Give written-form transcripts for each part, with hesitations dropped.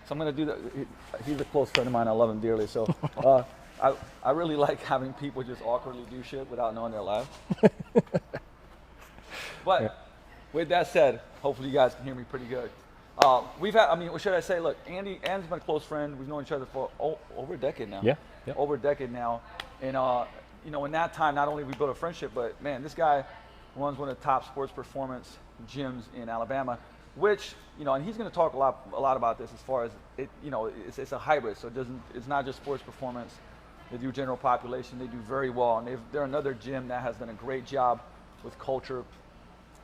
So I'm going to do that. He's a close friend of mine. I love him dearly. So I really like having people just awkwardly do shit without knowing they're live. But with that said, hopefully you guys can hear me pretty good. We've had, I mean, what should I say? Look, Andy's been a close friend. We've known each other for over a decade now. Yeah. Over a decade now. And, you know, in that time, not only we built a friendship, but man, this guy runs one of the top sports performance gyms in Alabama, which, you know, and he's going to talk a lot about this as far as it, you know, it's a hybrid. So it's not just sports performance. They do general population. They do very well. And they're another gym that has done a great job with culture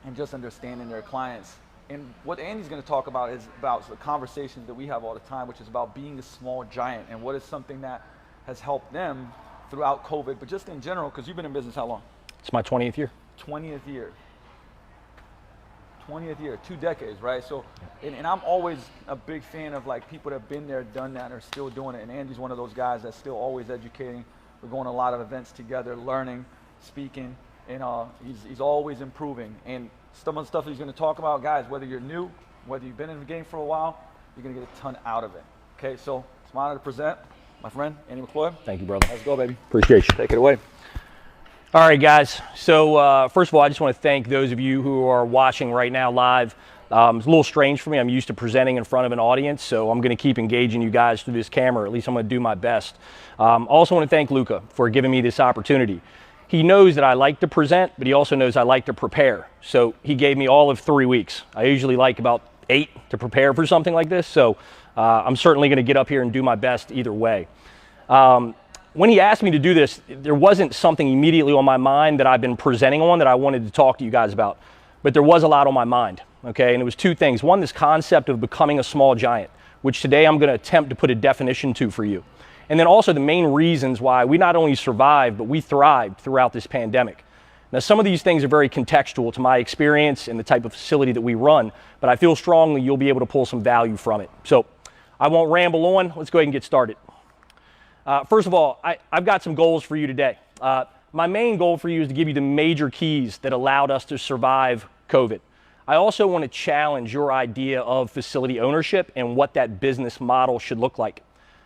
and just understanding their clients. And what Andy's going to talk about is about the conversations that we have all the time, which is about being a small giant and what is something that has helped them throughout COVID, but just in general, because you've been in business how long? It's my 20th year. 20th year. 20th year, 2 decades, right? So, and I'm always a big fan of like people that have been there, done that, and are still doing it. And Andy's one of those guys that's still always educating. We're going to a lot of events together, learning, speaking, and he's always improving. And some of the stuff he's going to talk about, guys, whether you're new, whether you've been in the game for a while, you're going to get a ton out of it. Okay, so it's my honor to present my friend, Andy McCloy. Thank you, brother. Let's go, baby. Appreciate you. Take it away. All right, guys. So first of all, I just want to thank those of you who are watching right now live. It's a little strange for me. I'm used to presenting in front of an audience, so I'm going to keep engaging you guys through this camera. At least I'm going to do my best. Also want to thank Luka for giving me this opportunity. He knows that I like to present, but he also knows I like to prepare. So he gave me all of 3 weeks. I usually like about 8 to prepare for something like this. So I'm certainly going to get up here and do my best either way. When he asked me to do this, there wasn't something immediately on my mind that I've been presenting on that I wanted to talk to you guys about. But there was a lot on my mind, okay? And it was 2 things. One, this concept of becoming a small giant, which today I'm going to attempt to put a definition to for you. And then also the main reasons why we not only survived, but we thrived throughout this pandemic. Now, some of these things are very contextual to my experience and the type of facility that we run, but I feel strongly you'll be able to pull some value from it. So I won't ramble on. Let's go ahead and get started. First of all, I've got some goals for you today. My main goal for you is to give you the major keys that allowed us to survive COVID. I also want to challenge your idea of facility ownership and what that business model should look like.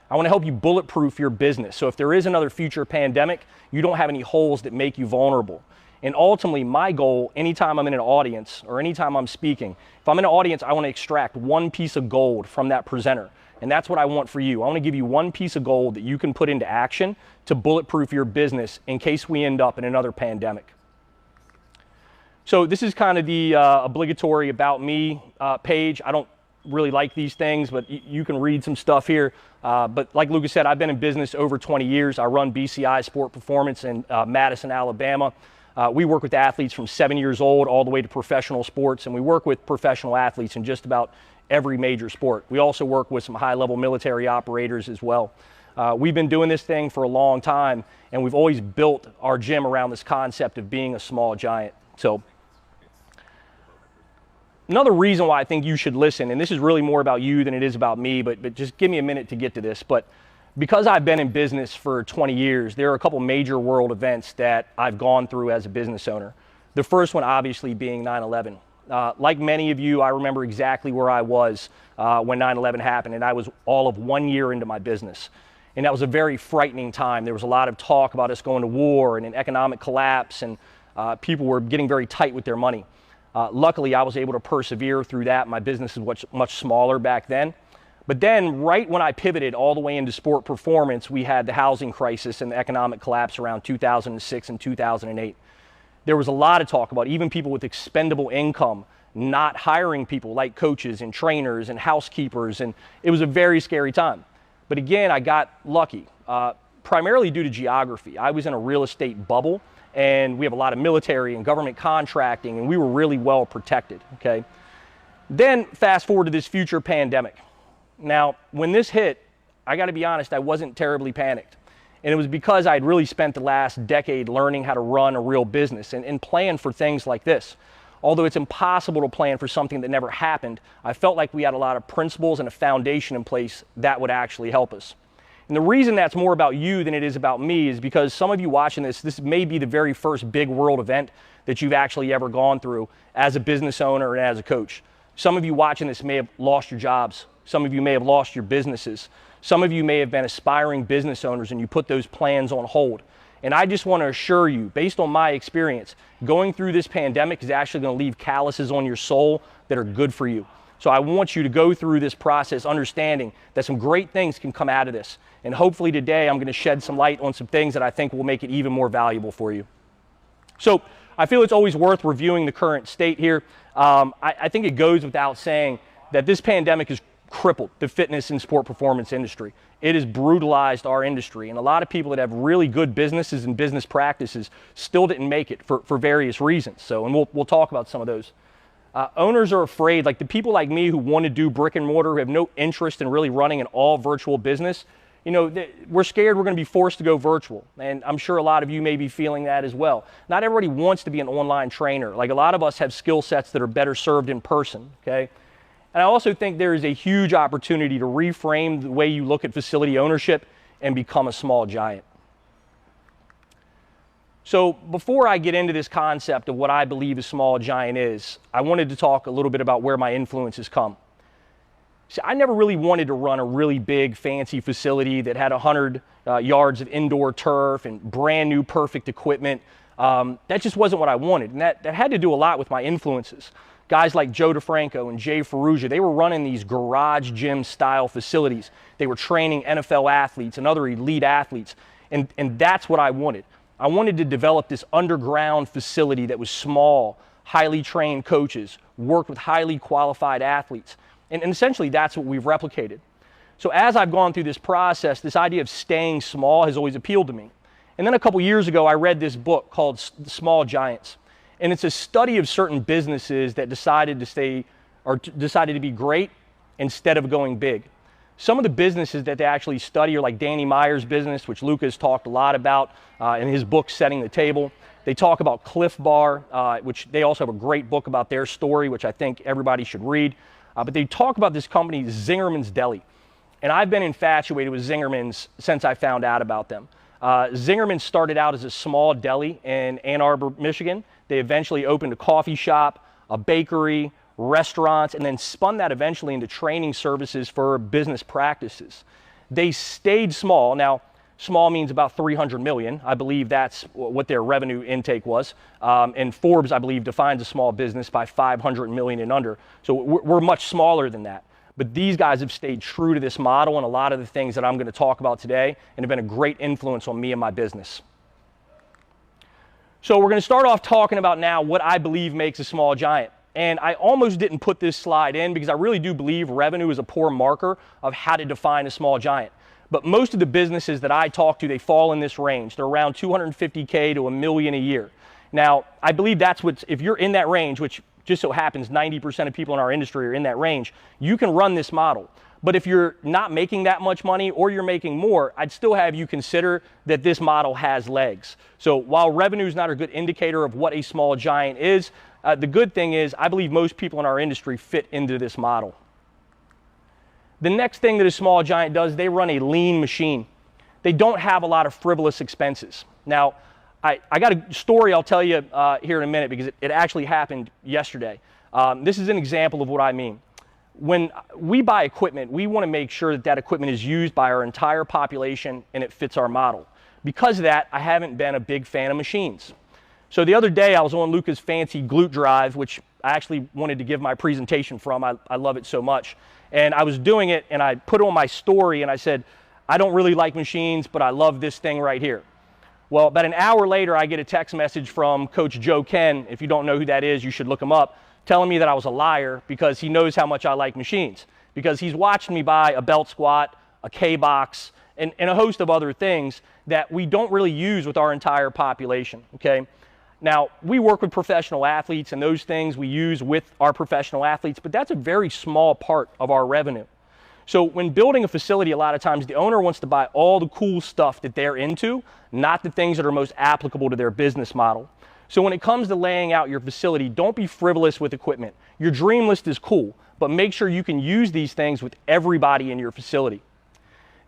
I want to help you bulletproof your business. So if there is another future pandemic, you don't have any holes that make you vulnerable. And ultimately, my goal, anytime I'm in an audience or anytime I'm speaking, if I'm in an audience, I want to extract one piece of gold from that presenter. And that's what I want for you. I want to give you one piece of gold that you can put into action to bulletproof your business in case we end up in another pandemic. So this is kind of the obligatory about me page. I don't really like these things, but you can read some stuff here. But like Luka said, I've been in business over 20 years. I run BCI Sport Performance in Madison, Alabama. We work with athletes from 7 years old all the way to professional sports, and we work with professional athletes in just about every major sport. We also work with some high-level military operators as well. We've been doing this thing for a long time, and we've always built our gym around this concept of being a small giant. So another reason why I think you should listen, and this is really more about you than it is about me, but just give me a minute to get to this. But because I've been in business for 20 years, there are a couple major world events that I've gone through as a business owner. The first one obviously being 9/11. Like many of you, I remember exactly where I was when 9/11 happened, and I was all of 1 year into my business. And that was a very frightening time. There was a lot of talk about us going to war and an economic collapse, and people were getting very tight with their money. Luckily, I was able to persevere through that. My business was much smaller back then. But then right when I pivoted all the way into sport performance, we had the housing crisis and the economic collapse around 2006 and 2008. There was a lot of talk about even people with expendable income not hiring people like coaches and trainers and housekeepers, and it was a very scary time. But again, I got lucky, primarily due to geography. I was in a real estate bubble, and we have a lot of military and government contracting, and we were really well protected, okay? Then fast forward to this future pandemic. Now, when this hit, I got to be honest, I wasn't terribly panicked. And it was because I'd really spent the last decade learning how to run a real business and plan for things like this. Although it's impossible to plan for something that never happened, I felt like we had a lot of principles and a foundation in place that would actually help us. And the reason that's more about you than it is about me is because some of you watching this may be the very first big world event that you've actually ever gone through as a business owner and as a coach. Some of you watching this may have lost your jobs. Some of you may have lost your businesses. Some of you may have been aspiring business owners and you put those plans on hold. And I just want to assure you, based on my experience, going through this pandemic is actually going to leave calluses on your soul that are good for you. So I want you to go through this process understanding that some great things can come out of this. And hopefully today I'm going to shed some light on some things that I think will make it even more valuable for you. So I feel it's always worth reviewing the current state here. I think it goes without saying that this pandemic has crippled the fitness and sport performance industry. It has brutalized our industry, and a lot of people that have really good businesses and business practices still didn't make it for various reasons. So, and we'll talk about some of those. Owners are afraid, like the people like me who want to do brick and mortar, who have no interest in really running an all virtual business. You know, we're scared we're going to be forced to go virtual. And I'm sure a lot of you may be feeling that as well. Not everybody wants to be an online trainer. Like a lot of us have skill sets that are better served in person, okay? And I also think there is a huge opportunity to reframe the way you look at facility ownership and become a small giant. So before I get into this concept of what I believe a small giant is, I wanted to talk a little bit about where my influences come. See, I never really wanted to run a really big, fancy facility that had 100 yards of indoor turf and brand new, perfect equipment. That just wasn't what I wanted, and that had to do a lot with my influences. Guys like Joe DeFranco and Jay Ferrugia, they were running these garage gym style facilities. They were training NFL athletes and other elite athletes, and that's what I wanted. I wanted to develop this underground facility that was small, highly trained coaches, worked with highly qualified athletes. And essentially that's what we've replicated. So as I've gone through this process, this idea of staying small has always appealed to me. And then a couple years ago, I read this book called Small Giants. And it's a study of certain businesses that decided to stay or decided to be great instead of going big. Some of the businesses that they actually study are like Danny Meyer's business, which Luka has talked a lot about in his book, Setting the Table. They talk about Cliff Bar, which they also have a great book about their story, which I think everybody should read. But they talk about this company, Zingerman's Deli. And I've been infatuated with Zingerman's since I found out about them. Zingerman started out as a small deli in Ann Arbor, Michigan. They eventually opened a coffee shop, a bakery, restaurants, and then spun that eventually into training services for business practices. They stayed small. Now, small means about 300 million. I believe that's what their revenue intake was. And Forbes, I believe, defines a small business by 500 million and under. So we're much smaller than that. But these guys have stayed true to this model and a lot of the things that I'm going to talk about today and have been a great influence on me and my business. So we're going to start off talking about now what I believe makes a small giant. And I almost didn't put this slide in because I really do believe revenue is a poor marker of how to define a small giant. But most of the businesses that I talk to, they fall in this range. They're around 250K to $1 million a year. Now, I believe that's what's, if you're in that range, which just so happens 90% of people in our industry are in that range, you can run this model. But if you're not making that much money or you're making more, I'd still have you consider that this model has legs. So while revenue is not a good indicator of what a small giant is, the good thing is I believe most people in our industry fit into this model. The next thing that a small giant does, they run a lean machine. They don't have a lot of frivolous expenses. Now, I got a story I'll tell you here in a minute because it actually happened yesterday. This is an example of what I mean. When we buy equipment, we want to make sure that that equipment is used by our entire population and it fits our model. Because of that, I haven't been a big fan of machines. So the other day I was on Luka's fancy glute drive, which I actually wanted to give my presentation from. I love it so much. And I was doing it and I put it on my story and I said, I don't really like machines, but I love this thing right here. Well, about an hour later, I get a text message from Coach Joe Ken. If you don't know who that is, you should look him up, telling me that I was a liar because he knows how much I like machines. Because he's watched me buy a belt squat, a K-box, and a host of other things that we don't really use with our entire population, okay? Now, we work with professional athletes, and those things we use with our professional athletes, but that's a very small part of our revenue. So when building a facility, a lot of times the owner wants to buy all the cool stuff that they're into, not the things that are most applicable to their business model. So when it comes to laying out your facility, don't be frivolous with equipment. Your dream list is cool, but make sure you can use these things with everybody in your facility.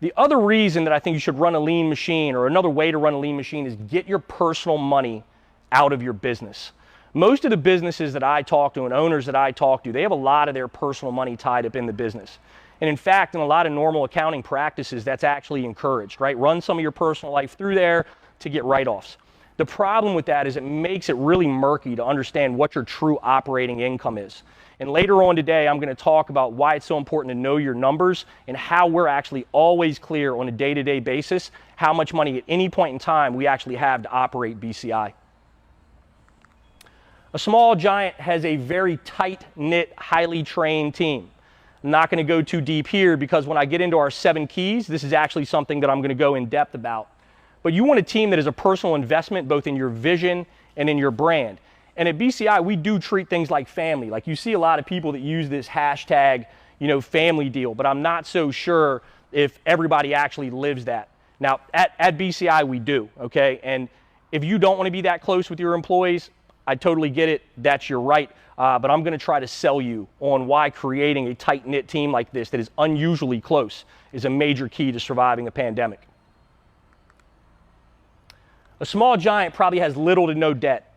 The other reason that I think you should run a lean machine, or another way to run a lean machine, is get your personal money out of your business. Most of the businesses that I talk to and owners that I talk to, they have a lot of their personal money tied up in the business. And in fact, in a lot of normal accounting practices, that's actually encouraged, right? Run some of your personal life through there to get write-offs. The problem with that is it makes it really murky to understand what your true operating income is. And later on today, I'm going to talk about why it's so important to know your numbers and how we're actually always clear on a day-to-day basis how much money at any point in time we actually have to operate BCI. A small giant has a very tight-knit, highly trained team. I'm not going to go too deep here because when I get into our 7 keys, this is actually something that I'm going to go in depth about. But you want a team that is a personal investment both in your vision and in your brand. And at BCI, we do treat things like family. Like you see a lot of people that use this hashtag, family deal, but I'm not so sure if everybody actually lives that. Now, at BCI, we do, okay? And if you don't want to be that close with your employees, I totally get it. That's your right. But I'm going to try to sell you on why creating a tight-knit team like this that is unusually close is a major key to surviving a pandemic. A small giant probably has little to no debt.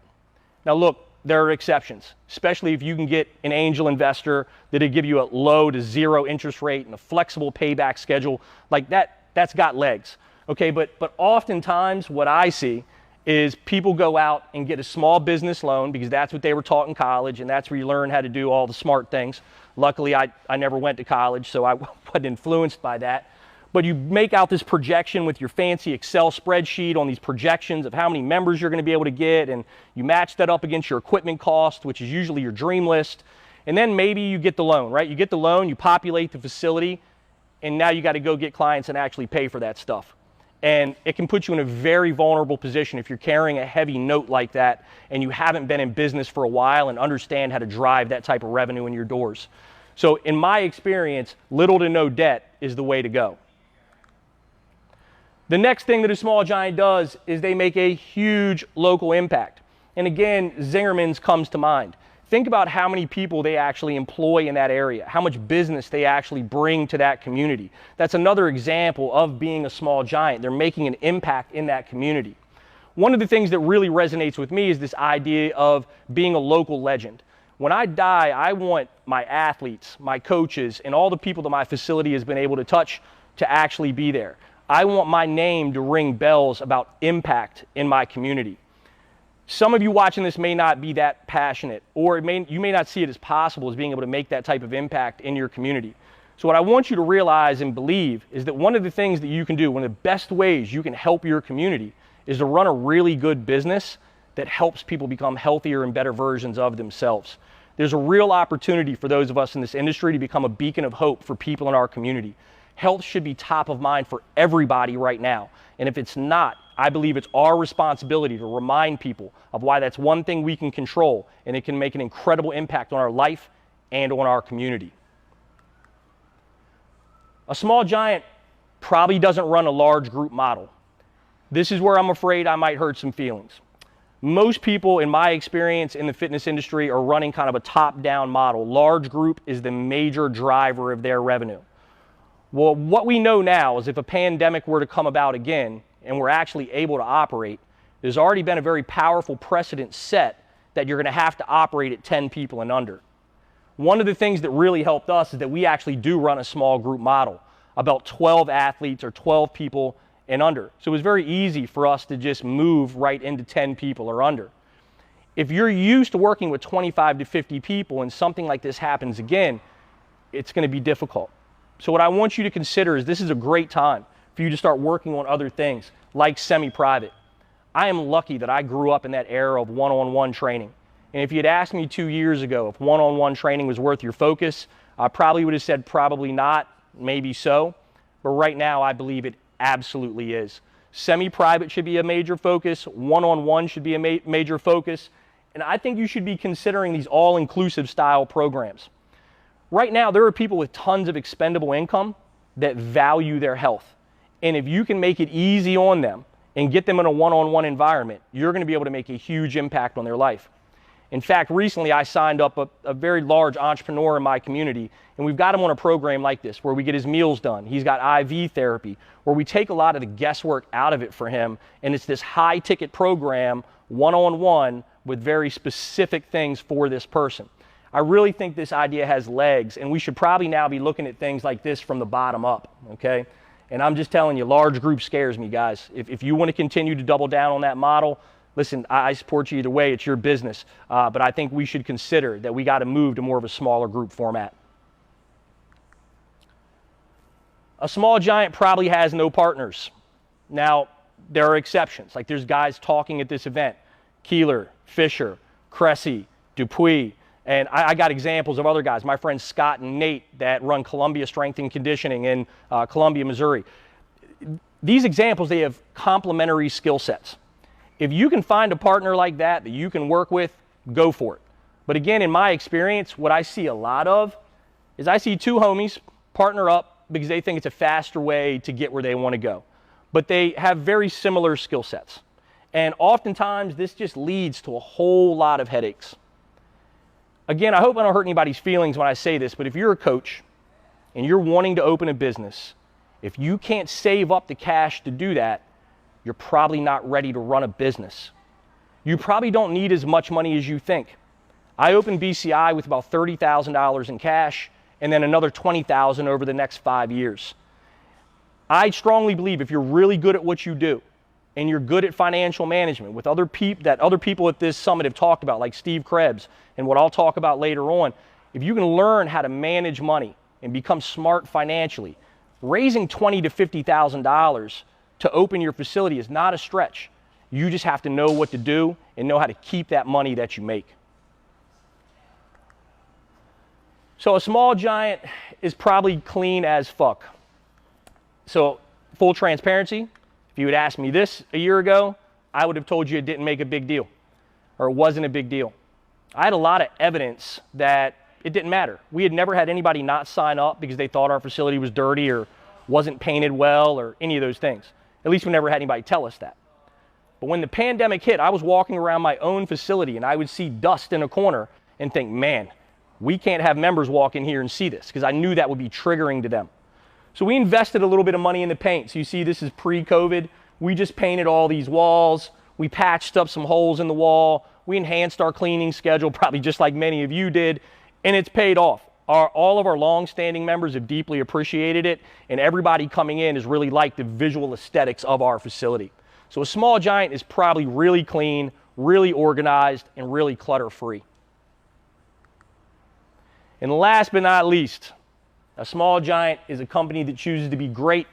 Now look, there are exceptions, especially if you can get an angel investor that'll give you a low to zero interest rate and a flexible payback schedule. Like that's got legs. Okay, but oftentimes what I see is people go out and get a small business loan because that's what they were taught in college and that's where you learn how to do all the smart things. Luckily, I never went to college, so I wasn't influenced by that. But you make out this projection with your fancy Excel spreadsheet on these projections of how many members you're going to be able to get, and you match that up against your equipment cost, which is usually your dream list. And then maybe you get the loan, right? You get the loan, you populate the facility, and now you got to go get clients and actually pay for that stuff. And it can put you in a very vulnerable position if you're carrying a heavy note like that and you haven't been in business for a while and understand how to drive that type of revenue in your doors. So in my experience, little to no debt is the way to go. The next thing that a small giant does is they make a huge local impact. And again, Zingerman's comes to mind. Think about how many people they actually employ in that area, how much business they actually bring to that community. That's another example of being a small giant. They're making an impact in that community. One of the things that really resonates with me is this idea of being a local legend. When I die, I want my athletes, my coaches, and all the people that my facility has been able to touch to actually be there. I want my name to ring bells about impact in my community. Some of you watching this may not be that passionate, or you may not see it as possible as being able to make that type of impact in your community. So what I want you to realize and believe is that one of the things that you can do, one of the best ways you can help your community is to run a really good business that helps people become healthier and better versions of themselves. There's a real opportunity for those of us in this industry to become a beacon of hope for people in our community. Health should be top of mind for everybody right now. And if it's not, I believe it's our responsibility to remind people of why that's one thing we can control, and it can make an incredible impact on our life and on our community. A small giant probably doesn't run a large group model. This is where I'm afraid I might hurt some feelings. Most people, in my experience in the fitness industry, are running kind of a top-down model. Large group is the major driver of their revenue. Well, what we know now is if a pandemic were to come about again and we're actually able to operate, there's already been a very powerful precedent set that you're going to have to operate at 10 people and under. One of the things that really helped us is that we actually do run a small group model, about 12 athletes or 12 people and under. So it was very easy for us to just move right into 10 people or under. If you're used to working with 25 to 50 people and something like this happens again, it's going to be difficult. So what I want you to consider is this is a great time for you to start working on other things like semi-private. I am lucky that I grew up in that era of one-on-one training. And if you had asked me 2 years ago if one-on-one training was worth your focus, I probably would have said probably not, maybe so. But right now I believe it absolutely is. Semi-private should be a major focus. One-on-one should be a major focus. And I think you should be considering these all-inclusive style programs. Right now, there are people with tons of expendable income that value their health. And if you can make it easy on them and get them in a one-on-one environment, you're going to be able to make a huge impact on their life. In fact, recently I signed up a very large entrepreneur in my community, and we've got him on a program like this where we get his meals done. He's got IV therapy, where we take a lot of the guesswork out of it for him, and it's this high-ticket program, one-on-one, with very specific things for this person. I really think this idea has legs, and we should probably now be looking at things like this from the bottom up, okay? And I'm just telling you, large group scares me, guys. If you want to continue to double down on that model, listen, I support you either way. It's your business. But I think we should consider that we got to move to more of a smaller group format. A small giant probably has no partners. Now, there are exceptions. Like there's guys talking at this event. Keeler, Fisher, Cressy, Dupuis, and I got examples of other guys, my friends Scott and Nate that run Columbia Strength and Conditioning in Columbia, Missouri. These examples, they have complementary skill sets. If you can find a partner like that you can work with, go for it. But again, in my experience, what I see a lot of is I see two homies partner up because they think it's a faster way to get where they want to go. But they have very similar skill sets. And oftentimes, this just leads to a whole lot of headaches. Again, I hope I don't hurt anybody's feelings when I say this, but if you're a coach and you're wanting to open a business, if you can't save up the cash to do that, you're probably not ready to run a business. You probably don't need as much money as you think. I opened BCI with about $30,000 in cash and then another $20,000 over the next 5 years. I strongly believe if you're really good at what you do and you're good at financial management with other people at this summit have talked about, like Steve Krebs and what I'll talk about later on, if you can learn how to manage money and become smart financially, raising $20,000 to $50,000 to open your facility is not a stretch. You just have to know what to do and know how to keep that money that you make. So a small giant is probably clean as fuck. So full transparency, if you had asked me this a year ago, I would have told you it didn't make a big deal or it wasn't a big deal. I had a lot of evidence that it didn't matter. We had never had anybody not sign up because they thought our facility was dirty or wasn't painted well or any of those things. At least we never had anybody tell us that. But when the pandemic hit, I was walking around my own facility and I would see dust in a corner and think, man, we can't have members walk in here and see this, because I knew that would be triggering to them. So we invested a little bit of money in the paint. So you see this is pre-COVID. We just painted all these walls. We patched up some holes in the wall. We enhanced our cleaning schedule, probably just like many of you did, and it's paid off. All of our long-standing members have deeply appreciated it, and everybody coming in has really liked the visual aesthetics of our facility. So a small giant is probably really clean, really organized, and really clutter-free. And last but not least, a small giant is a company that chooses to be great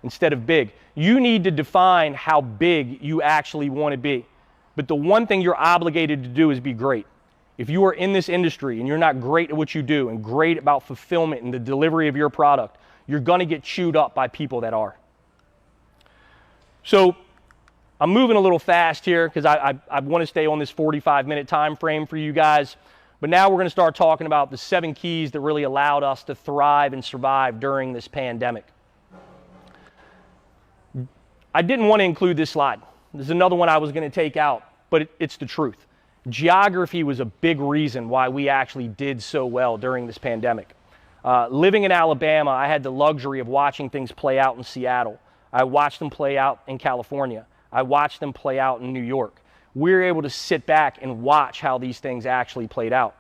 instead of big. You need to define how big you actually want to be. But the one thing you're obligated to do is be great. If you are in this industry and you're not great at what you do and great about fulfillment and the delivery of your product, you're going to get chewed up by people that are. So I'm moving a little fast here because I want to stay on this 45-minute time frame for you guys. But now we're going to start talking about the 7 keys that really allowed us to thrive and survive during this pandemic. I didn't want to include this slide. This is another one I was going to take out, but it's the truth. Geography was a big reason why we actually did so well during this pandemic. Living in Alabama, I had the luxury of watching things play out in Seattle. I watched them play out in California. I watched them play out in New York. We were able to sit back and watch how these things actually played out.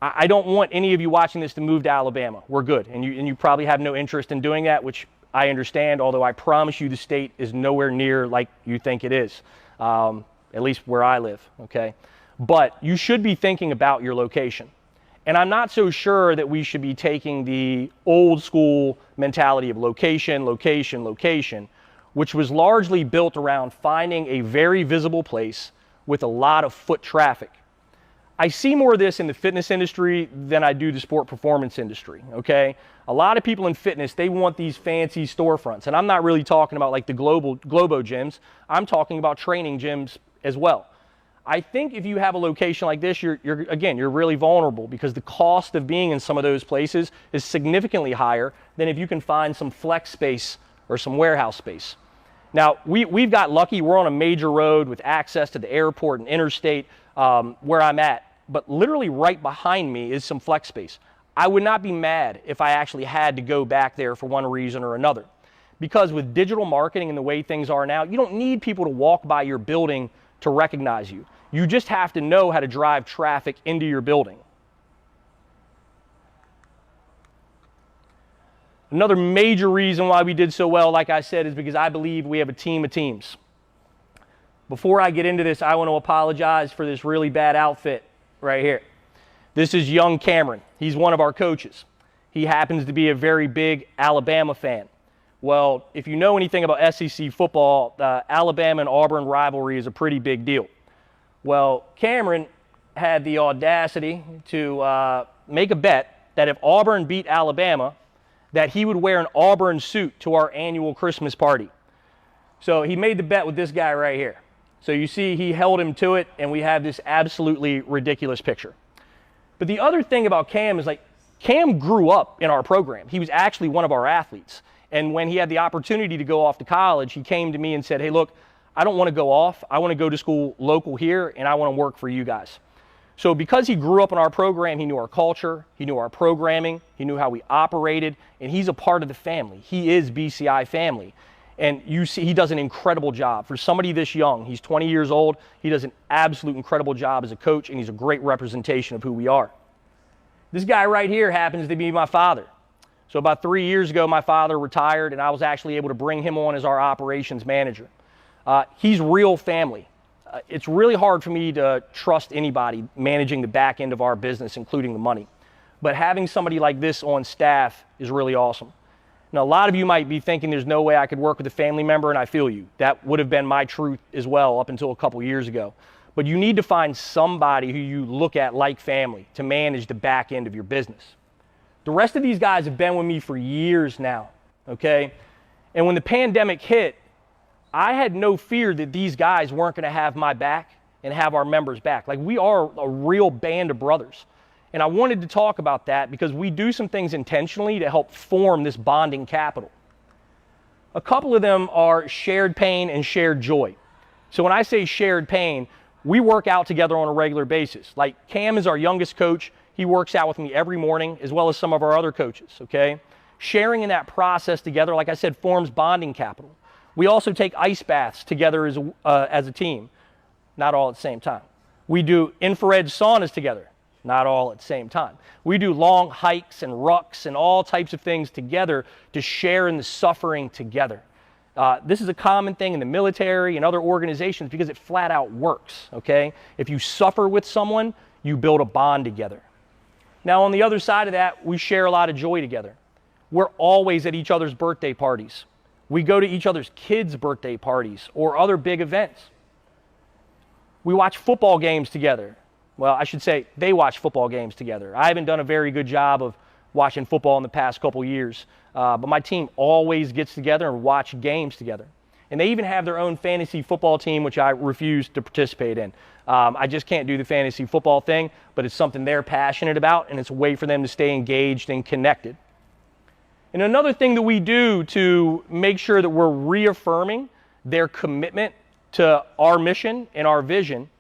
I don't want any of you watching this to move to Alabama. We're good. And you probably have no interest in doing that, which I understand, although I promise you the state is nowhere near like you think it is, at least where I live, okay? But you should be thinking about your location. And I'm not so sure that we should be taking the old school mentality of location, location, location, which was largely built around finding a very visible place with a lot of foot traffic. I see more of this in the fitness industry than I do the sport performance industry, okay? A lot of people in fitness, they want these fancy storefronts. And I'm not really talking about like the Globo gyms. I'm talking about training gyms as well. I think if you have a location like this, you're really vulnerable because the cost of being in some of those places is significantly higher than if you can find some flex space or some warehouse space. Now, we've got lucky. We're on a major road with access to the airport and interstate where I'm at. But literally right behind me is some flex space. I would not be mad if I actually had to go back there for one reason or another. Because with digital marketing and the way things are now, you don't need people to walk by your building to recognize you. You just have to know how to drive traffic into your building. Another major reason why we did so well, like I said, is because I believe we have a team of teams. Before I get into this, I want to apologize for this really bad outfit right here. This is young Cameron. He's one of our coaches. He happens to be a very big Alabama fan. Well, if you know anything about SEC football, the Alabama and Auburn rivalry is a pretty big deal. Well, Cameron had the audacity to make a bet that if Auburn beat Alabama, that he would wear an Auburn suit to our annual Christmas party. So he made the bet with this guy right here. So you see he held him to it, and we have this absolutely ridiculous picture. But the other thing about Cam is, like, Cam grew up in our program. He was actually one of our athletes. And when he had the opportunity to go off to college, he came to me and said, hey, look, I don't want to go off. I want to go to school local here, and I want to work for you guys. So because he grew up in our program, he knew our culture, he knew our programming, he knew how we operated, and he's a part of the family. He is BCI family. And you see, he does an incredible job. For somebody this young, he's 20 years old, he does an absolute incredible job as a coach, and he's a great representation of who we are. This guy right here happens to be my father. So about 3 years ago, my father retired, and I was actually able to bring him on as our operations manager. He's real family. It's really hard for me to trust anybody managing the back end of our business, including the money. But having somebody like this on staff is really awesome. Now, a lot of you might be thinking there's no way I could work with a family member, and I feel you. That would have been my truth as well up until a couple years ago. But you need to find somebody who you look at like family to manage the back end of your business. The rest of these guys have been with me for years now, okay? And when the pandemic hit, I had no fear that these guys weren't going to have my back and have our members back. Like, we are a real band of brothers. And I wanted to talk about that because we do some things intentionally to help form this bonding capital. A couple of them are shared pain and shared joy. So when I say shared pain, we work out together on a regular basis. Like, Cam is our youngest coach. He works out with me every morning, as well as some of our other coaches, okay? Sharing in that process together, like I said, forms bonding capital. We also take ice baths together as a team, not all at the same time. We do infrared saunas together, not all at the same time. We do long hikes and rucks and all types of things together to share in the suffering together. This is a common thing in the military and other organizations because it flat out works, okay? If you suffer with someone, you build a bond together. Now, on the other side of that, we share a lot of joy together. We're always at each other's birthday parties. We go to each other's kids' birthday parties or other big events. We watch football games together. Well, I should say they watch football games together. I haven't done a very good job of watching football in the past couple years, but my team always gets together and watch games together. And they even have their own fantasy football team, which I refuse to participate in. I just can't do the fantasy football thing, but it's something they're passionate about, and it's a way for them to stay engaged and connected. And another thing that we do to make sure that we're reaffirming their commitment to our mission and our vision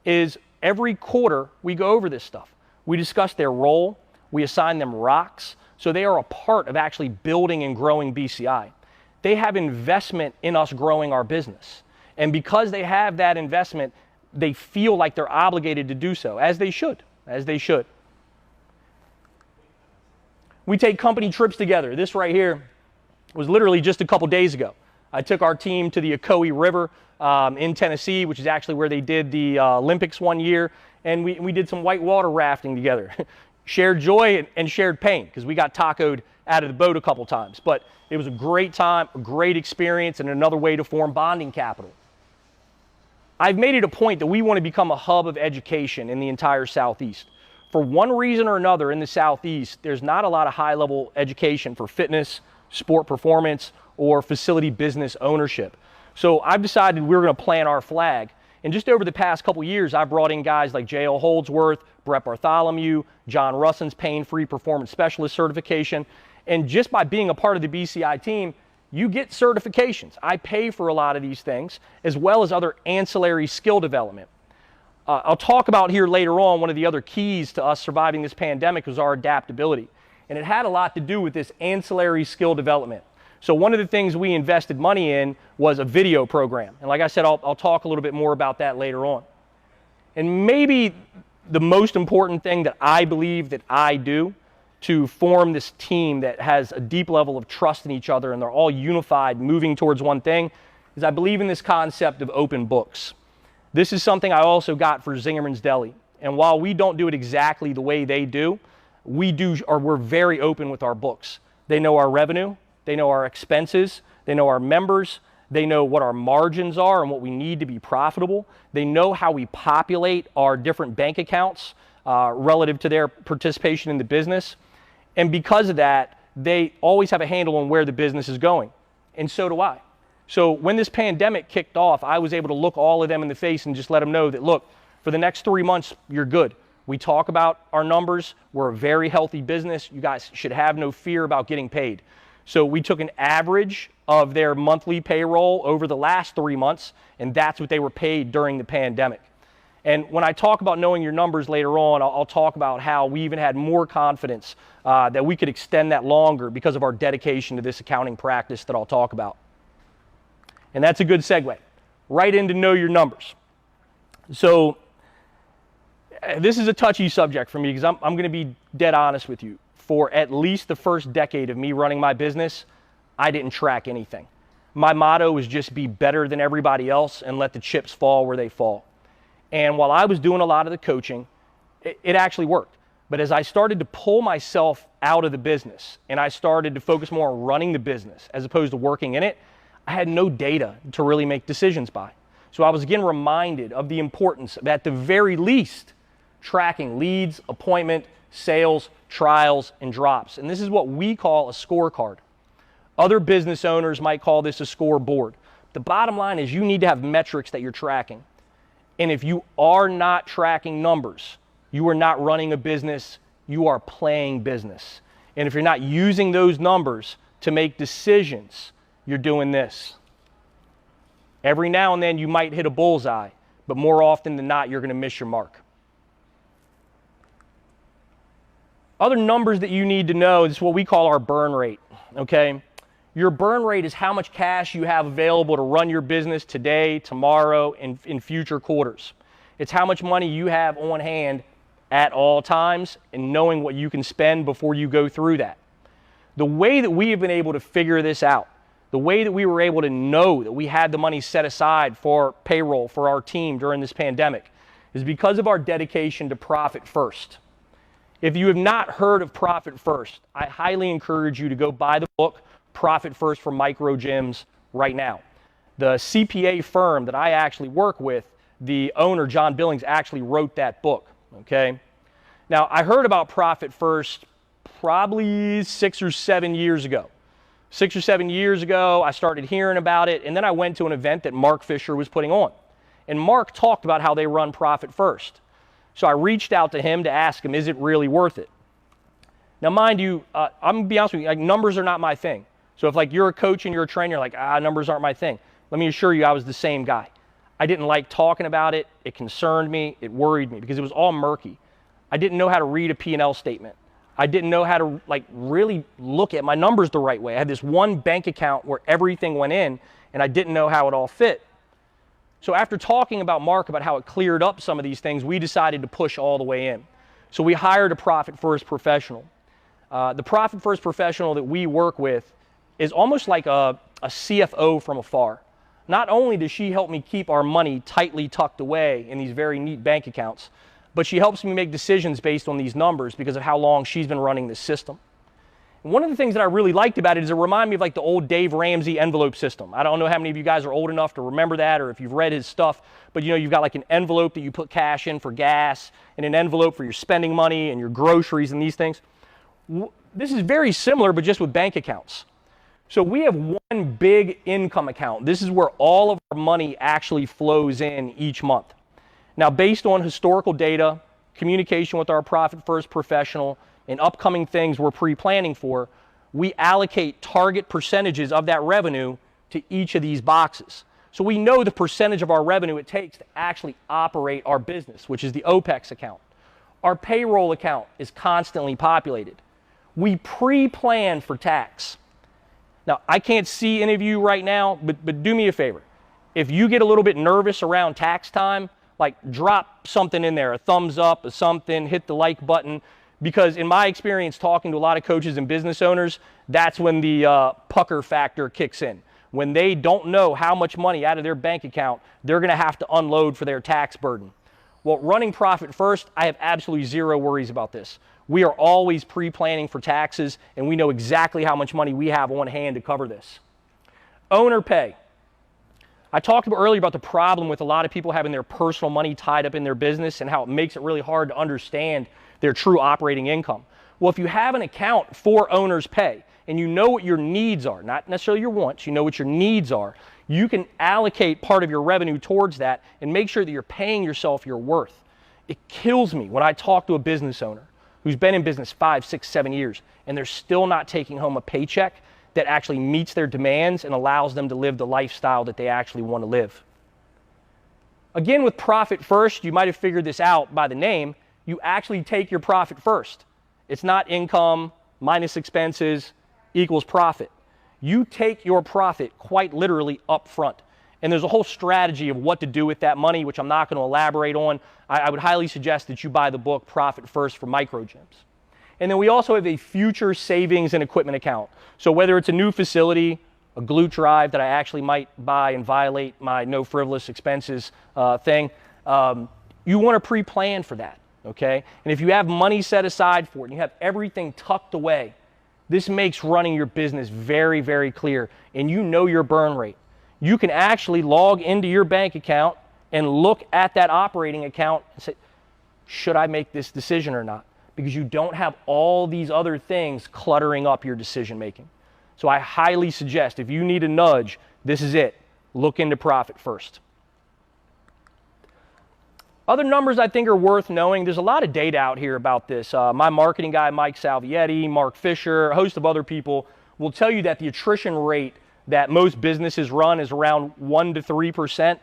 is every quarter we go over this stuff. We discuss their role, we assign them rocks, so they are a part of actually building and growing BCI. They have investment in us growing our business. And because they have that investment, they feel like they're obligated to do so, as they should, as they should. We take company trips together. This right here was literally just a couple days ago. I took our team to the Ocoee River in Tennessee, which is actually where they did the Olympics one year, and we did some whitewater rafting together. Shared joy and shared pain, because we got tacoed out of the boat a couple times. But it was a great time, a great experience, and another way to form bonding capital. I've made it a point that we want to become a hub of education in the entire Southeast. For one reason or another in the Southeast, there's not a lot of high-level education for fitness, sport performance, or facility business ownership. So I've decided we're going to plant our flag. And just over the past couple years, I've brought in guys like J.L. Holdsworth, Brett Bartholomew, John Russon's Pain-Free Performance Specialist certification. And just by being a part of the BCI team, you get certifications. I pay for a lot of these things, as well as other ancillary skill development. I'll talk about here later on, one of the other keys to us surviving this pandemic was our adaptability. And it had a lot to do with this ancillary skill development. So one of the things we invested money in was a video program. And like I said, I'll talk a little bit more about that later on. And maybe the most important thing that I believe that I do to form this team that has a deep level of trust in each other and they're all unified, moving towards one thing, is I believe in this concept of open books. This is something I also got for Zingerman's Deli. And while we don't do it exactly the way they do, we're very open with our books. They know our revenue, they know our expenses, they know our members, they know what our margins are and what we need to be profitable. They know how we populate our different bank accounts relative to their participation in the business. And because of that, they always have a handle on where the business is going. And so do I. So when this pandemic kicked off, I was able to look all of them in the face and just let them know that, look, for the next 3 months, you're good. We talk about our numbers. We're a very healthy business. You guys should have no fear about getting paid. So we took an average of their monthly payroll over the last 3 months, and that's what they were paid during the pandemic. And when I talk about knowing your numbers later on, I'll talk about how we even had more confidence that we could extend that longer because of our dedication to this accounting practice that I'll talk about. And that's a good segue right into know your numbers. So this is a touchy subject for me because I'm going to be dead honest with you. For at least the first decade of me running my business, I didn't track anything. My motto was just be better than everybody else and let the chips fall where they fall. And while I was doing a lot of the coaching, it actually worked. But as I started to pull myself out of the business and I started to focus more on running the business as opposed to working in it, I had no data to really make decisions by. So I was again reminded of the importance of, at the very least, tracking leads, appointment, sales, trials, and drops. And this is what we call a scorecard. Other business owners might call this a scoreboard. The bottom line is you need to have metrics that you're tracking. And if you are not tracking numbers, you are not running a business, you are playing business. And if you're not using those numbers to make decisions, you're doing this. Every now and then you might hit a bullseye, but more often than not, you're going to miss your mark. Other numbers that you need to know is what we call our burn rate, okay? Your burn rate is how much cash you have available to run your business today, tomorrow, and in future quarters. It's how much money you have on hand at all times and knowing what you can spend before you go through that. The way that we have been able to figure this out, the way that we were able to know that we had the money set aside for payroll for our team during this pandemic is because of our dedication to profit first. If you have not heard of Profit First, I highly encourage you to go buy the book, Profit First for Micro Gyms, right now. The CPA firm that I actually work with, the owner, John Billings, actually wrote that book, okay? Now, I heard about Profit First probably 6 or 7 years ago. 6 or 7 years ago, I started hearing about it, and then I went to an event that Mark Fisher was putting on. And Mark talked about how they run Profit First. So I reached out to him to ask him, is it really worth it? Now, mind you, I'm going to be honest with you, like, numbers are not my thing. So if you're a coach and you're a trainer, you're like, numbers aren't my thing. Let me assure you, I was the same guy. I didn't like talking about it. It concerned me. It worried me because it was all murky. I didn't know how to read a P&L statement. I didn't know how to really look at my numbers the right way. I had this one bank account where everything went in, and I didn't know how it all fit. So after talking about Mark about how it cleared up some of these things, we decided to push all the way in. So we hired a Profit First professional. The Profit First professional that we work with is almost like a CFO from afar. Not only does she help me keep our money tightly tucked away in these very neat bank accounts, but she helps me make decisions based on these numbers because of how long she's been running this system. And one of the things that I really liked about it is it reminded me of the old Dave Ramsey envelope system. I don't know how many of you guys are old enough to remember that or if you've read his stuff, but you've got an envelope that you put cash in for gas and an envelope for your spending money and your groceries and these things. This is very similar, but just with bank accounts. So we have one big income account. This is where all of our money actually flows in each month. Now, based on historical data, communication with our Profit First professional, and upcoming things we're pre-planning for, we allocate target percentages of that revenue to each of these boxes. So we know the percentage of our revenue it takes to actually operate our business, which is the OPEX account. Our payroll account is constantly populated. We pre-plan for tax. Now, I can't see any of you right now, but do me a favor. If you get a little bit nervous around tax time, drop something in there, a thumbs up, or something, hit the like button, Because in my experience talking to a lot of coaches and business owners, that's when the pucker factor kicks in. When they don't know how much money out of their bank account they're going to have to unload for their tax burden. Well, running Profit First, I have absolutely zero worries about this. We are always pre-planning for taxes, and we know exactly how much money we have on hand to cover this. Owner pay. I talked earlier about the problem with a lot of people having their personal money tied up in their business and how it makes it really hard to understand their true operating income. Well, if you have an account for owner's pay and you know what your needs are, not necessarily your wants, you know what your needs are, you can allocate part of your revenue towards that and make sure that you're paying yourself your worth. It kills me when I talk to a business owner who's been in business 5, 6, 7 years and they're still not taking home a paycheck that actually meets their demands and allows them to live the lifestyle that they actually want to live. Again, with Profit First, you might have figured this out by the name, you actually take your profit first. It's not income minus expenses equals profit. You take your profit quite literally up front. And there's a whole strategy of what to do with that money, which I'm not going to elaborate on. I would highly suggest that you buy the book Profit First for Micro Gyms. And then we also have a future savings and equipment account. So whether it's a new facility, a glute drive that I actually might buy and violate my no frivolous expenses thing, you want to pre-plan for that, okay? And if you have money set aside for it and you have everything tucked away, this makes running your business very, very clear, and you know your burn rate. You can actually log into your bank account and look at that operating account and say, should I make this decision or not? Because you don't have all these other things cluttering up your decision making. So I highly suggest, if you need a nudge, this is it. Look into Profit First. Other numbers I think are worth knowing. There's a lot of data out here about this. My marketing guy, Mike Salvietti, Mark Fisher, a host of other people will tell you that the attrition rate that most businesses run is around 1 to 3%.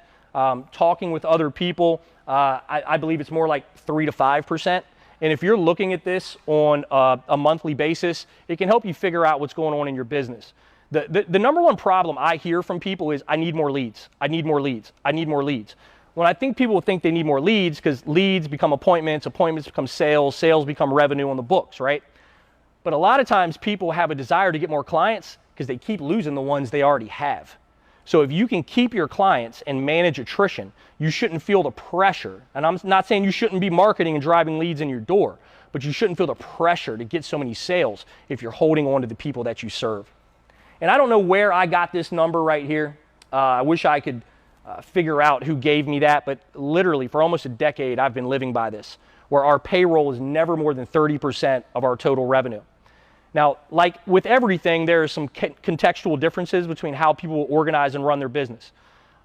Talking with other people, I believe it's more like 3 to 5%. And if you're looking at this on a monthly basis, it can help you figure out what's going on in your business. The number one problem I hear from people is, I need more leads. I need more leads. I need more leads. When I think people think they need more leads because leads become appointments, appointments become sales, sales become revenue on the books, right? But a lot of times people have a desire to get more clients because they keep losing the ones they already have. So if you can keep your clients and manage attrition, you shouldn't feel the pressure. And I'm not saying you shouldn't be marketing and driving leads in your door, but you shouldn't feel the pressure to get so many sales if you're holding on to the people that you serve. And I don't know where I got this number right here. I wish I could figure out who gave me that, but literally for almost a decade I've been living by this, where our payroll is never more than 30% of our total revenue. Now, like with everything, there are some contextual differences between how people organize and run their business.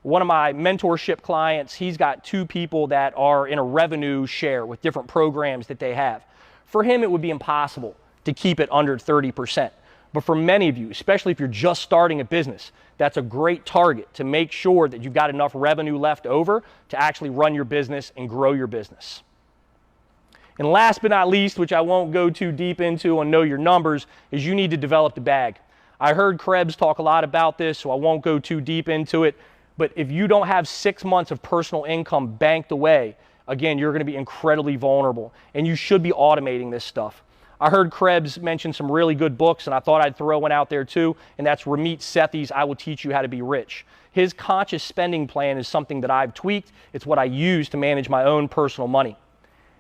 One of my mentorship clients, he's got 2 people that are in a revenue share with different programs that they have. For him, it would be impossible to keep it under 30%. But for many of you, especially if you're just starting a business, that's a great target to make sure that you've got enough revenue left over to actually run your business and grow your business. And last but not least, which I won't go too deep into on Know Your Numbers, is you need to develop the bag. I heard Krebs talk a lot about this, so I won't go too deep into it. But if you don't have 6 months of personal income banked away, again, you're going to be incredibly vulnerable. And you should be automating this stuff. I heard Krebs mention some really good books, and I thought I'd throw one out there too, and that's Ramit Sethi's I Will Teach You How to Be Rich. His conscious spending plan is something that I've tweaked. It's what I use to manage my own personal money.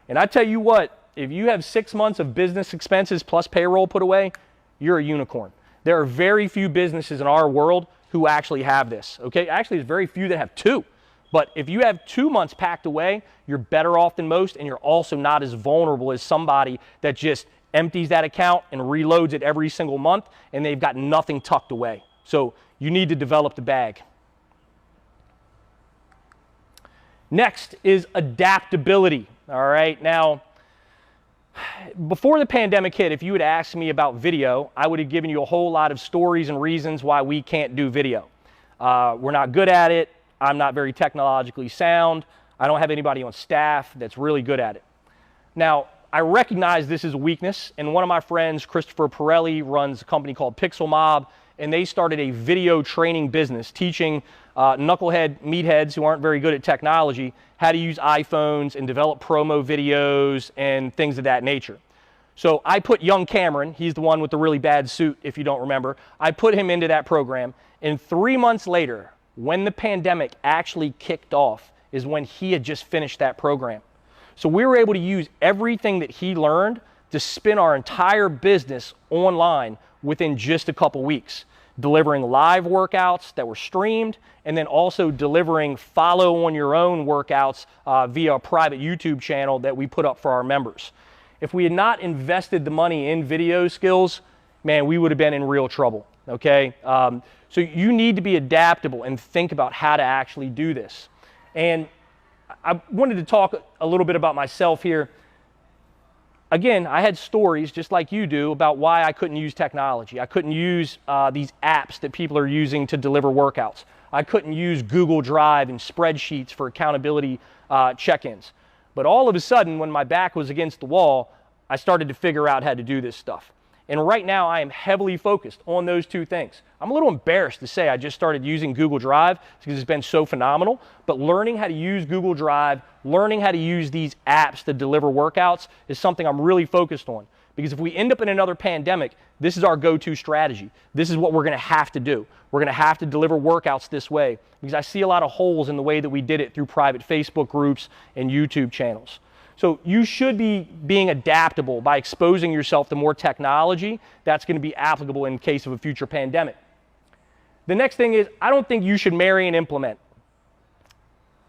And I tell you what, if you have 6 months of business expenses plus payroll put away, you're a unicorn. There are very few businesses in our world who actually have this, okay? Actually, there's very few that have 2. But if you have 2 months packed away, you're better off than most, and you're also not as vulnerable as somebody that just empties that account and reloads it every single month, and they've got nothing tucked away. So you need to develop the bag. Next is adaptability. All right, now, before the pandemic hit, if you had asked me about video, I would have given you a whole lot of stories and reasons why we can't do video. We're not good at it. I'm not very technologically sound. I don't have anybody on staff that's really good at it. Now, I recognize this is a weakness, and one of my friends, Christopher Pirelli, runs a company called Pixel Mob, and they started a video training business teaching knucklehead meatheads who aren't very good at technology how to use iPhones and develop promo videos and things of that nature. So I put young Cameron, he's the one with the really bad suit, if you don't remember, I put him into that program. And 3 months later, when the pandemic actually kicked off, is when he had just finished that program. So we were able to use everything that he learned to spin our entire business online within just a couple weeks, delivering live workouts that were streamed, and then also delivering follow on your own workouts via a private YouTube channel that we put up for our members. If we had not invested the money in video skills, man, we would have been in real trouble, okay? So you need to be adaptable and think about how to actually do this. And I wanted to talk a little bit about myself here. Again, I had stories just like you do about why I couldn't use technology. I couldn't use these apps that people are using to deliver workouts. I couldn't use Google Drive and spreadsheets for accountability check-ins. But all of a sudden, when my back was against the wall, I started to figure out how to do this stuff. And right now, I am heavily focused on those two things. I'm a little embarrassed to say I just started using Google Drive because it's been so phenomenal, but learning how to use Google Drive, learning how to use these apps to deliver workouts is something I'm really focused on. Because if we end up in another pandemic, this is our go-to strategy. This is what we're gonna have to do. We're gonna have to deliver workouts this way because I see a lot of holes in the way that we did it through private Facebook groups and YouTube channels. So you should be being adaptable by exposing yourself to more technology that's going to be applicable in case of a future pandemic. The next thing is, I don't think you should marry and implement.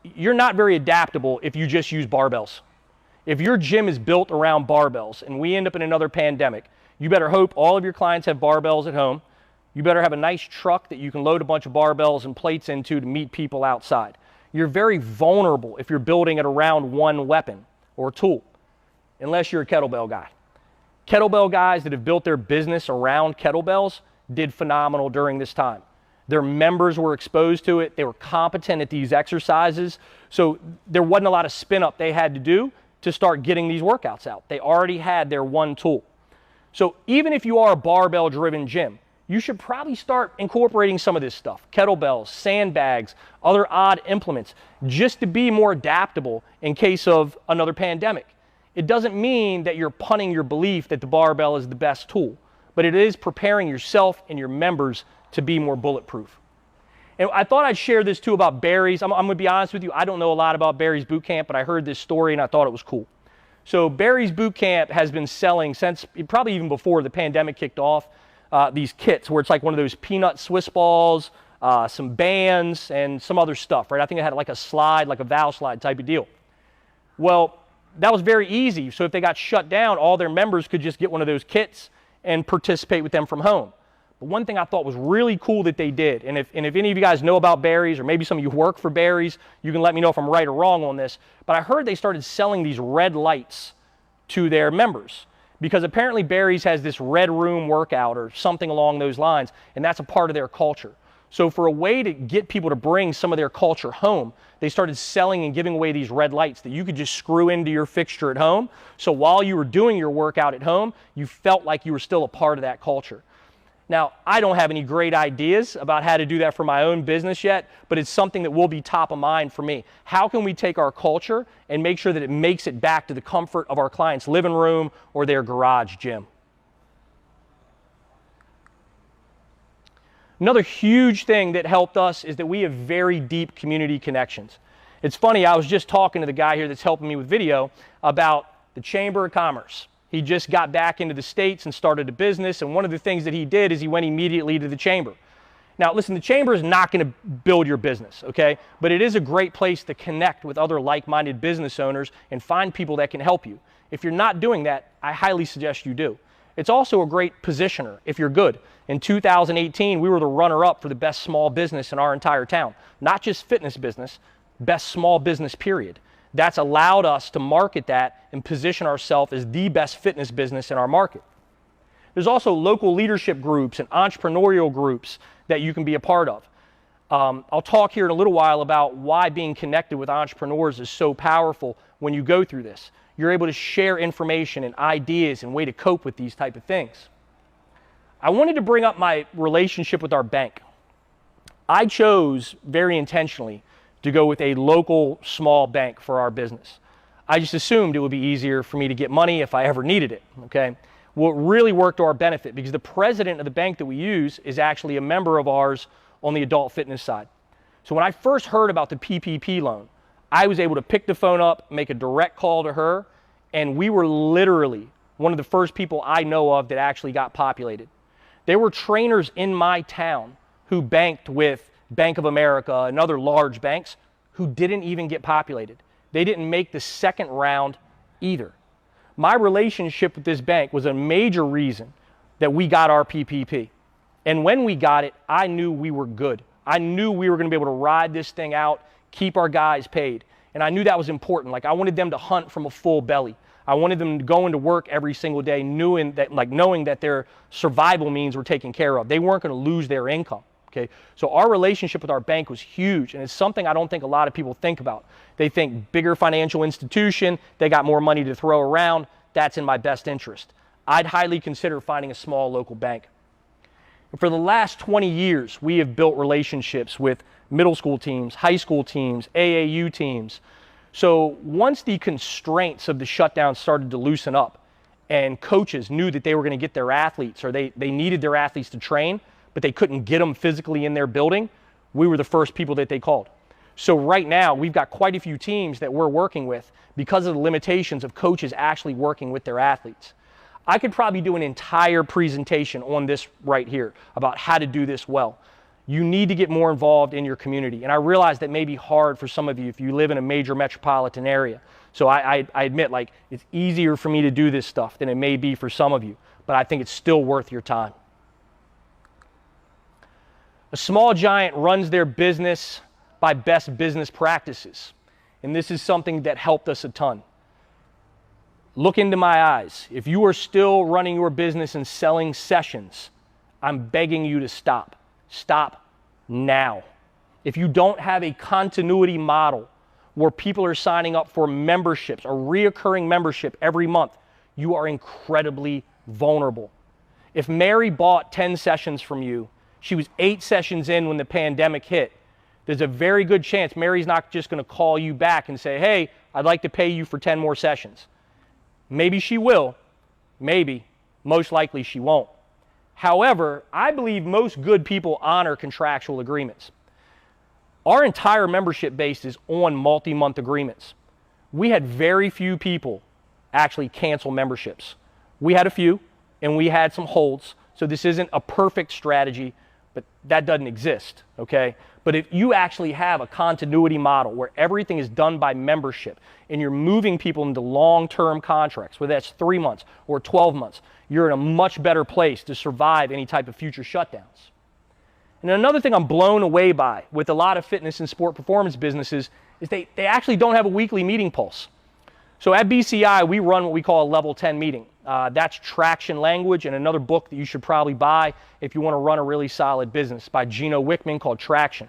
You're not very adaptable if you just use barbells. If your gym is built around barbells and we end up in another pandemic, you better hope all of your clients have barbells at home. You better have a nice truck that you can load a bunch of barbells and plates into to meet people outside. You're very vulnerable if you're building it around one weapon or tool, unless you're a kettlebell guy. Kettlebell guys that have built their business around kettlebells did phenomenal during this time. Their members were exposed to it. They were competent at these exercises. So there wasn't a lot of spin up they had to do to start getting these workouts out. They already had their one tool. So even if you are a barbell driven gym, you should probably start incorporating some of this stuff, kettlebells, sandbags, other odd implements, just to be more adaptable in case of another pandemic. It doesn't mean that you're punting your belief that the barbell is the best tool, but it is preparing yourself and your members to be more bulletproof. And I thought I'd share this too about Barry's. I'm gonna be honest with you, I don't know a lot about Barry's Boot Camp, but I heard this story and I thought it was cool. So Barry's Boot Camp has been selling since, probably even before the pandemic kicked off, these kits where it's like one of those peanut Swiss balls, some bands, and some other stuff, right? I think it had like a slide, like a valve slide type of deal. Well, that was very easy. So if they got shut down, all their members could just get one of those kits and participate with them from home. But one thing I thought was really cool that they did, and if any of you guys know about Barry's, or maybe some of you work for Barry's, you can let me know if I'm right or wrong on this, but I heard they started selling these red lights to their members. Because apparently Barry's has this red room workout or something along those lines, and that's a part of their culture. So for a way to get people to bring some of their culture home, they started selling and giving away these red lights that you could just screw into your fixture at home. So while you were doing your workout at home, you felt like you were still a part of that culture. Now, I don't have any great ideas about how to do that for my own business yet, but it's something that will be top of mind for me. How can we take our culture and make sure that it makes it back to the comfort of our client's living room or their garage gym? Another huge thing that helped us is that we have very deep community connections. It's funny, I was just talking to the guy here that's helping me with video about the Chamber of Commerce. He just got back into the States and started a business, and one of the things that he did is he went immediately to the Chamber. Now, listen, the Chamber is not going to build your business, okay? But it is a great place to connect with other like-minded business owners and find people that can help you. If you're not doing that, I highly suggest you do. It's also a great positioner if you're good. In 2018, we were the runner-up for the best small business in our entire town. Not just fitness business, best small business, period. That's allowed us to market that and position ourselves as the best fitness business in our market. There's also local leadership groups and entrepreneurial groups that you can be a part of. I'll talk here in a little while about why being connected with entrepreneurs is so powerful when you go through this. You're able to share information and ideas and way to cope with these type of things. I wanted to bring up my relationship with our bank. I chose very intentionally to go with a local small bank for our business. I just assumed it would be easier for me to get money if I ever needed it, okay? Well, it really worked to our benefit because the president of the bank that we use is actually a member of ours on the adult fitness side. So when I first heard about the PPP loan, I was able to pick the phone up, make a direct call to her, and we were literally one of the first people I know of that actually got populated. There were trainers in my town who banked with Bank of America and other large banks who didn't even get populated. They didn't make the second round either. My relationship with this bank was a major reason that we got our PPP. And when we got it, I knew we were good. I knew we were going to be able to ride this thing out, keep our guys paid. And I knew that was important. Like, I wanted them to hunt from a full belly. I wanted them to go into work every single day knowing that their survival means were taken care of. They weren't going to lose their income. Okay? So our relationship with our bank was huge, and it's something I don't think a lot of people think about. They think bigger financial institution, they got more money to throw around, that's in my best interest. I'd highly consider finding a small local bank. For the last 20 years, we have built relationships with middle school teams, high school teams, AAU teams. So once the constraints of the shutdown started to loosen up and coaches knew that they were going to get their athletes, or they needed their athletes to train, but they couldn't get them physically in their building, we were the first people that they called. So right now, we've got quite a few teams that we're working with because of the limitations of coaches actually working with their athletes. I could probably do an entire presentation on this right here about how to do this well. You need to get more involved in your community. And I realize that may be hard for some of you if you live in a major metropolitan area. So I admit, like, it's easier for me to do this stuff than it may be for some of you, but I think it's still worth your time. A small giant runs their business by best business practices. And this is something that helped us a ton. Look into my eyes. If you are still running your business and selling sessions, I'm begging you to stop. Stop now. If you don't have a continuity model where people are signing up for memberships, a reoccurring membership every month, you are incredibly vulnerable. If Mary bought 10 sessions from you, she was 8 sessions in when the pandemic hit, there's a very good chance Mary's not just going to call you back and say, hey, I'd like to pay you for 10 more sessions. Maybe she will, maybe, most likely she won't. However, I believe most good people honor contractual agreements. Our entire membership base is on multi-month agreements. We had very few people actually cancel memberships. We had a few, and we had some holds, so this isn't a perfect strategy, but that doesn't exist, okay? But if you actually have a continuity model where everything is done by membership and you're moving people into long-term contracts, whether that's 3 months or 12 months, you're in a much better place to survive any type of future shutdowns. And another thing I'm blown away by with a lot of fitness and sport performance businesses is they actually don't have a weekly meeting pulse. So at BCI, we run what we call a level 10 meeting. That's Traction Language, and another book that you should probably buy if you want to run a really solid business by Gino Wickman called Traction.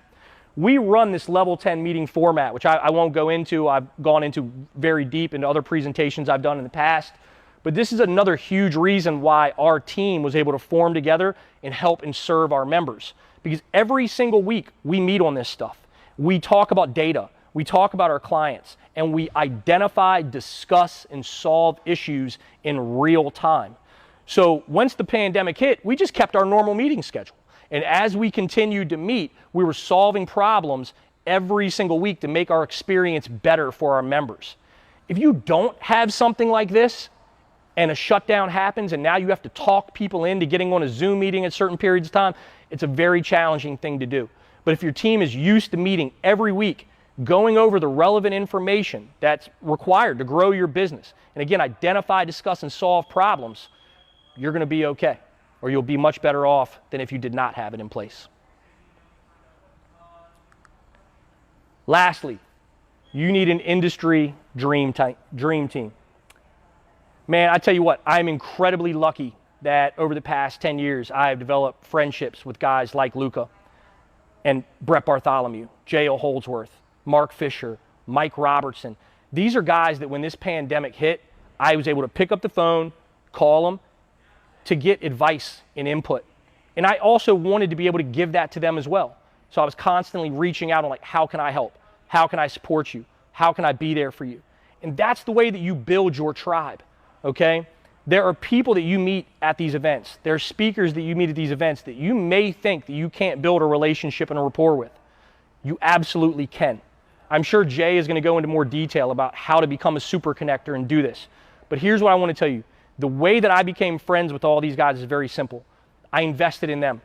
We run this level 10 meeting format, which I won't go into. I've gone into very deep into other presentations I've done in the past. But this is another huge reason why our team was able to form together and help and serve our members. Because every single week we meet on this stuff. We talk about data. We talk about our clients, and we identify, discuss, and solve issues in real time. So once the pandemic hit, we just kept our normal meeting schedule. And as we continued to meet, we were solving problems every single week to make our experience better for our members. If you don't have something like this, and a shutdown happens, and now you have to talk people into getting on a Zoom meeting at certain periods of time, it's a very challenging thing to do. But if your team is used to meeting every week, going over the relevant information that's required to grow your business, and again, identify, discuss, and solve problems, you're going to be okay, or you'll be much better off than if you did not have it in place. Lastly, you need an industry dream team. Man, I tell you what, I'm incredibly lucky that over the past 10 years, I have developed friendships with guys like Luka and Brett Bartholomew, J.O. Holdsworth, Mark Fisher, Mike Robertson. These are guys that when this pandemic hit, I was able to pick up the phone, call them to get advice and input. And I also wanted to be able to give that to them as well. So I was constantly reaching out on, like, how can I help? How can I support you? How can I be there for you? And that's the way that you build your tribe, okay? There are people that you meet at these events. There are speakers that you meet at these events that you may think that you can't build a relationship and a rapport with. You absolutely can. I'm sure Jay is going to go into more detail about how to become a super connector and do this. But here's what I want to tell you. The way that I became friends with all these guys is very simple. I invested in them.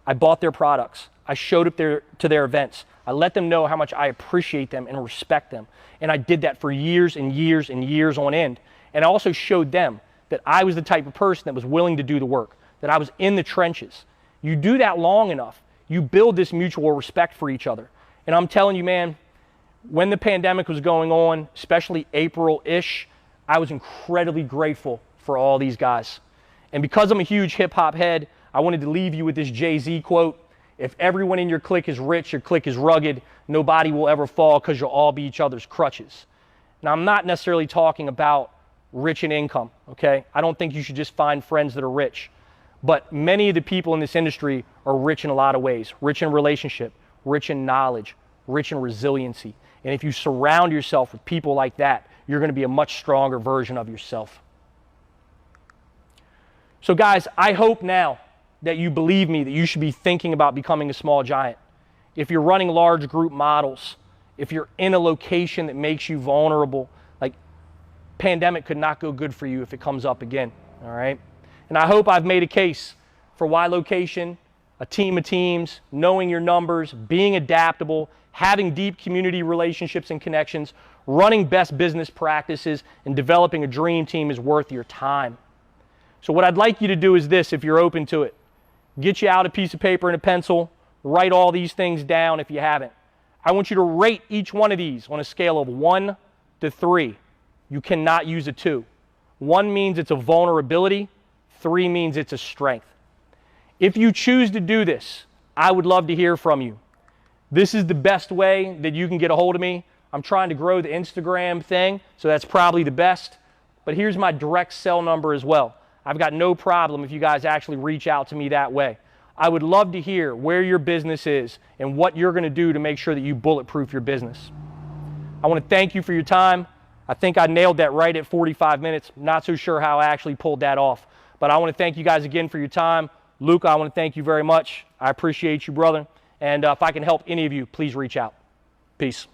I bought their products. I showed up to their events. I let them know how much I appreciate them and respect them. And I did that for years and years and years on end. And I also showed them that I was the type of person that was willing to do the work, that I was in the trenches. You do that long enough, you build this mutual respect for each other. And I'm telling you, man, when the pandemic was going on, especially April-ish, I was incredibly grateful for all these guys. And because I'm a huge hip-hop head, I wanted to leave you with this Jay-Z quote: if everyone in your clique is rich, your clique is rugged, nobody will ever fall because you'll all be each other's crutches. Now, I'm not necessarily talking about rich in income, okay? I don't think you should just find friends that are rich. But many of the people in this industry are rich in a lot of ways. Rich in relationship, rich in knowledge, rich in resiliency. And if you surround yourself with people like that, you're going to be a much stronger version of yourself. So guys, I hope now that you believe me that you should be thinking about becoming a small giant. If you're running large group models, if you're in a location that makes you vulnerable, like pandemic could not go good for you if it comes up again, all right? And I hope I've made a case for why location, a team of teams, knowing your numbers, being adaptable, having deep community relationships and connections, running best business practices, and developing a dream team is worth your time. So what I'd like you to do is this, if you're open to it. Get you out a piece of paper and a pencil, write all these things down if you haven't. I want you to rate each one of these on a scale of 1 to 3. You cannot use a 2. 1 means it's a vulnerability, 3 means it's a strength. If you choose to do this, I would love to hear from you. This is the best way that you can get a hold of me. I'm trying to grow the Instagram thing, so that's probably the best. But here's my direct cell number as well. I've got no problem if you guys actually reach out to me that way. I would love to hear where your business is and what you're going to do to make sure that you bulletproof your business. I want to thank you for your time. I think I nailed that right at 45 minutes. Not so sure how I actually pulled that off. But I want to thank you guys again for your time. Luka, I want to thank you very much. I appreciate you, brother. And if I can help any of you, please reach out. Peace.